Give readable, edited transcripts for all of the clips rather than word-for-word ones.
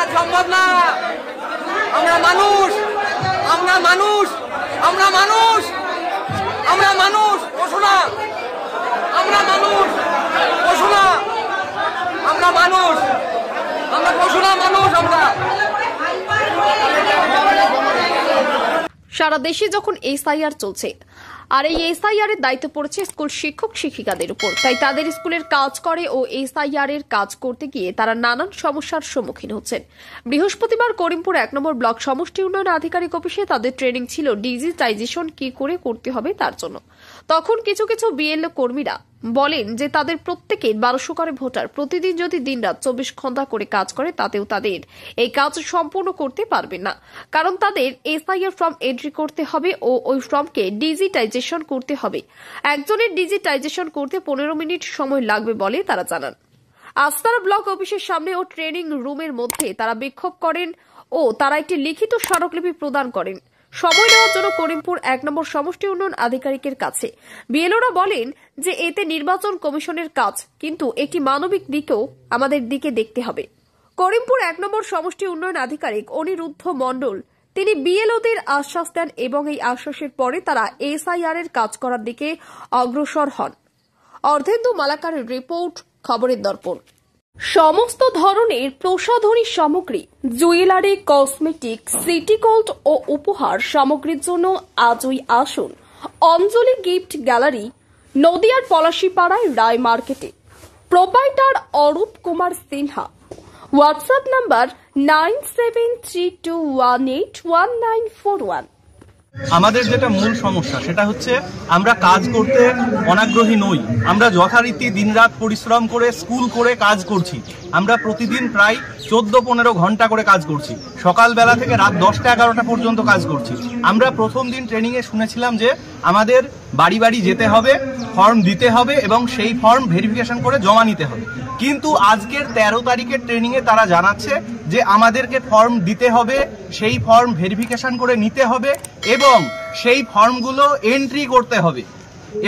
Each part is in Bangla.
কাজ সম্ভব না। আমরা মানুষ, আমরা মানুষ, আমরা মানুষ, আমরা মানুষ, পশু না। আমরা মানুষ, পশু না। আমরা মানুষ, আমরা পশু না, মানুষ আমরা। সারা দেশে যখন এসআইআর চলছে, আর এই এসআইআর এর দায়িত্ব পড়েছে স্কুল শিক্ষক শিক্ষিকাদের উপর, তাই তাদের স্কুলের কাজ করে ও এসআইআর এর কাজ করতে গিয়ে তারা নানান সমস্যার সম্মুখীন হচ্ছেন। বৃহস্পতিবার করিমপুর 1 নম্বর ব্লক সমষ্টি উন্নয়ন আধিকারিক অফিসে তাদের ট্রেনিং ছিল ডিজিটাইজেশন কি করে করতে হবে তার জন্য। তখন কিছু কিছু বিএলও কর্মীরা বলেন যে তাদের প্রত্যেকের 1200 করে ভোটার, প্রতিদিন যদি দিনরাত 24 ঘন্টা করে কাজ করে তাতেও তাদের এই কাজ সম্পূর্ণ করতে পারবেন না, কারণ তাদের এসআইআর ফর্ম এন্ট্রি করতে হবে ও ওই ফর্মকে ডিজিটাইজেশন করতে হবে। একজনের ডিজিটাইজেশন করতে 15 মিনিট সময় লাগবে বলে তারা জানান। আস্তারা ব্লক অফিসের সামনে ও ট্রেনিং রুমের মধ্যে তারা বিক্ষোভ করেন ও তারা একটি লিখিত স্মারকলিপি প্রদান করেন সময় নেওয়ার জন্য করিমপুর 1 নম্বর সমষ্টি উন্নয়ন আধিকারিকের কাছে। বিএলওরা বলেন যে এতে নির্বাচন কমিশনের কাজ, কিন্তু একটি মানবিক দিকেও আমাদের দিকে দেখতে হবে। করিমপুর 1 নম্বর সমষ্টি উন্নয়ন আধিকারিক অনিরুদ্ধ মণ্ডল তিনি বিএলওদের আশ্বাস দেন এবং এই আশ্বাসের পরে তারা এসআইআর এর কাজ করার দিকে অগ্রসর হন। অর্ধেন্দু মালাকারের রিপোর্ট, খবরের দর্পণ। সমস্ত ধরনের প্রসাধনী সামগ্রী, জুয়েলারি, কসমেটিক, সিটি গোল্ড ও উপহার সামগ্রীর জন্য আজই আসুন অঞ্জলি গিফট গ্যালারি, নদিয়ার পলাশীপাড়ায় রায় মার্কেটে। Proprietor Arup Kumar Sinha. WhatsApp number 9732181941। আমাদের যেটা মূল সমস্যা সেটা হচ্ছে আমরা কাজ করতে অনাগ্রহী নই। আমরা যথারীতি দিনরাত পরিশ্রম করে স্কুল করে কাজ করছি। আমরা প্রতিদিন প্রায় 14-15 ঘন্টা করে কাজ করছি। সকালবেলা থেকে রাত 10টা-11টা পর্যন্ত কাজ করছি। আমরা প্রথম দিন ট্রেনিংয়ে শুনেছিলাম যে আমাদের বাড়ি বাড়ি যেতে হবে, ফর্ম দিতে হবে এবং সেই ফর্ম ভেরিফিকেশন করে জমা নিতে হবে। কিন্তু আজকের 13 তারিখের ট্রেনিংয়ে তারা জানাচ্ছে যে আমাদেরকে ফর্ম দিতে হবে, সেই ফর্ম ভেরিফিকেশন করে নিতে হবে এবং সেই ফর্মগুলো এন্ট্রি করতে হবে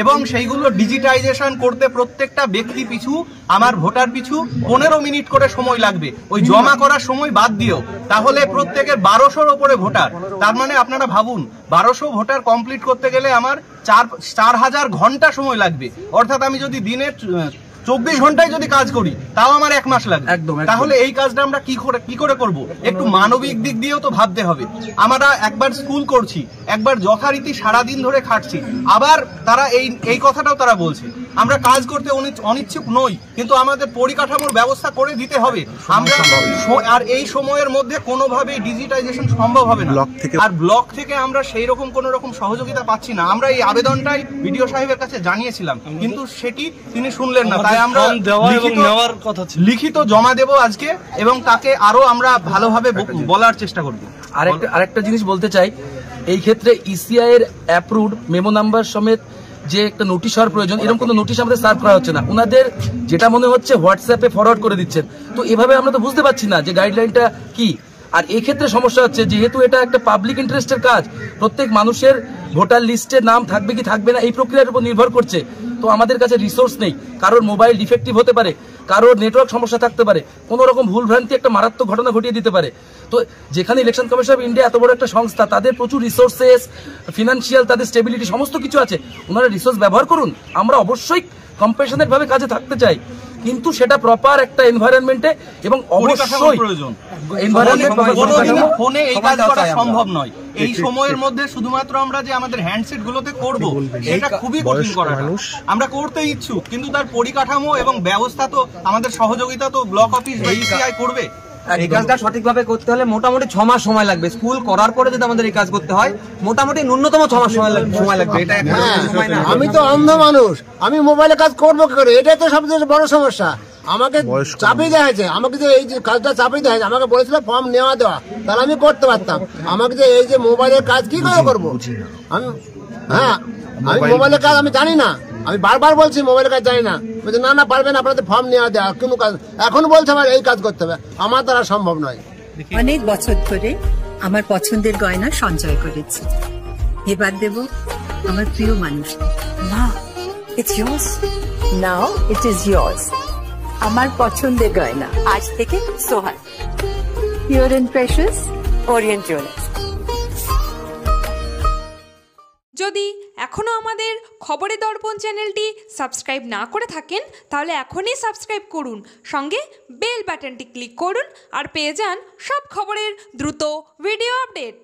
এবং সেইগুলো ডিজিটাইজেশন করতে প্রত্যেকটা ব্যক্তি পিছু, আমার ভোটার পিছু 15 মিনিট করে সময় লাগবে। ওই জমা করার সময় বাদ দিও, তাহলে প্রত্যেকের 1200-র উপরে ভোটার। তার মানে আপনারা ভাবুন, 1200 ভোটার কমপ্লিট করতে গেলে আমার 4000 ঘন্টা সময় লাগবে। অর্থাৎ আমি যদি দিনে 24 ঘন্টায় যদি কাজ করি তাও আমার 1 মাস লাগবে। তাহলে এই কাজটা আমরা কি করে করব? একটু মানবিক দিক দিয়েও তো ভাবতে হবে। আমরা একবার স্কুল করছি, একবার যথারীতি সারাদিন ধরে খাটছি, আবার তারা এই কথাটাও তারা বলছে আমরা কাজ করতে অনিচ্ছুক নই, কিন্তু আমাদের পরিকাঠামোর ব্যবস্থা করে দিতে হবে। আমরা আর এই সময়ের মধ্যে কোনোভাবেই ডিজিটাইজেশন সম্ভব হবে না। আর ব্লক থেকে আমরা সেই রকম কোন রকম সহযোগিতা পাচ্ছি না। আমরা এই আবেদনটাই বিডিও সাহেবের কাছে জানিয়েছিলাম, কিন্তু সেটি তিনি শুনলেন না। তাই আমরা লিখিত জমা দেব আজকে এবং তাকে আরো আমরা ভালোভাবে বলার চেষ্টা করব। আরেকটা জিনিস বলতে চাই, এই ক্ষেত্রে ইসিআই এর অ্যাপ্রুভড মেমো নাম্বার সমেত যে একটা নোটিশ হওয়ার প্রয়োজন, এরকম কোনো নোটিশ আমাদের সার্ভ করা হচ্ছে না। ওনাদের যেটা মনে হচ্ছে হোয়াটসঅ্যাপে ফরওয়ার্ড করে দিচ্ছেন। তো এভাবে আমরা তো বুঝতে পারছি না যে গাইডলাইনটা কি। আর এই ক্ষেত্রে সমস্যা হচ্ছে, যেহেতু এটা একটা পাবলিক ইন্টারেস্টের কাজ, প্রত্যেক মানুষের ভোটার লিস্টে নাম থাকবে কি থাকবে না এই প্রক্রিয়ার উপর নির্ভর করছে। তো আমাদের কাছে রিসোর্স নেই, কারোর মোবাইল ডিফেক্টিভ হতে পারে, কারোর নেটওয়ার্ক সমস্যা থাকতে পারে, কোনো রকম ভুলভ্রান্তি একটা মারাত্মক ঘটনা ঘটিয়ে দিতে পারে। তো যেখানে ইলেকশন কমিশন অফ ইন্ডিয়া এত বড় একটা সংস্থা, তাদের প্রচুর রিসোর্সেস, ফিনান্সিয়াল, তাদের স্টেবিলিটি সমস্ত কিছু আছে, ওনারা রিসোর্স ব্যবহার করুন। আমরা অবশ্যই কম্প্যাশনেট ভাবে কাজে থাকতে চাই, কিন্তু সেটা প্রপার একটা এনভায়রনমেন্টে এবং অবশ্যই প্রয়োজন। ফোনে এই কাজ করা সম্ভব নয়। এই সময়ের মধ্যে শুধুমাত্র আমরা যে আমাদের হ্যান্ডসেট গুলোতে করব, এটা খুবই কঠিন করা। আমরা করতে ইচ্ছুক, কিন্তু তার পরিকাঠামো এবং ব্যবস্থা তো আমাদের সহযোগিতা তো ব্লক অফিস বা ইসিআই করবে। এই কাজটা সঠিকভাবে করতে হলে মোটামুটি 6 মাস সময় লাগবে। স্কুল করার পরে যদি আমাদের এই কাজ করতে হয় মোটামুটি ন্যূনতম 6 মাস সময় লাগবে। এটা সময় না। আমি তো অন্ধ মানুষ, আমি মোবাইলে কাজ করবো কি করে? এটাই তো সবচেয়ে বড় সমস্যা। আমাকে চাপিয়ে দেওয়া হয়েছে, আমাকে যে এই যে কাজটা চাপিয়ে দেওয়া হয়েছে, আমাকে বলেছিল ফর্ম নেওয়া দেওয়া, তাহলে আমি করতে পারতাম। আমাকে যে এই যে মোবাইলের কাজ কি করে করবো আমি? আমি মোবাইলের কাজ আমি জানি না, আমি বারবার বলছি মোবাইলের কাজ জানি না। বলছে না পারবেন, আপনাদের ফর্ম নেওয়া দেওয়া কোনো কাজ। এখন বলছে আমার এই কাজ করতে হবে, আমার দ্বারা সম্ভব নয়। অনেক বছর ধরে আমার পছন্দের গয়না সঞ্চয় করেছি, এবার দেব আমার প্রিয় মানুষ। না, it's yours. Now it is yours. আমার পছন্দের গয়না আজ থেকে সোহাগ। Pure and precious, Orient Jewelers. যদি এখনও আমাদের খবরের দর্পণ চ্যানেলটি সাবস্ক্রাইব না করে থাকেন তাহলে এখনই সাবস্ক্রাইব করুন, সঙ্গে বেল বাটনটি ক্লিক করুন আর পেয়ে যান সব খবরের দ্রুত ভিডিও আপডেট।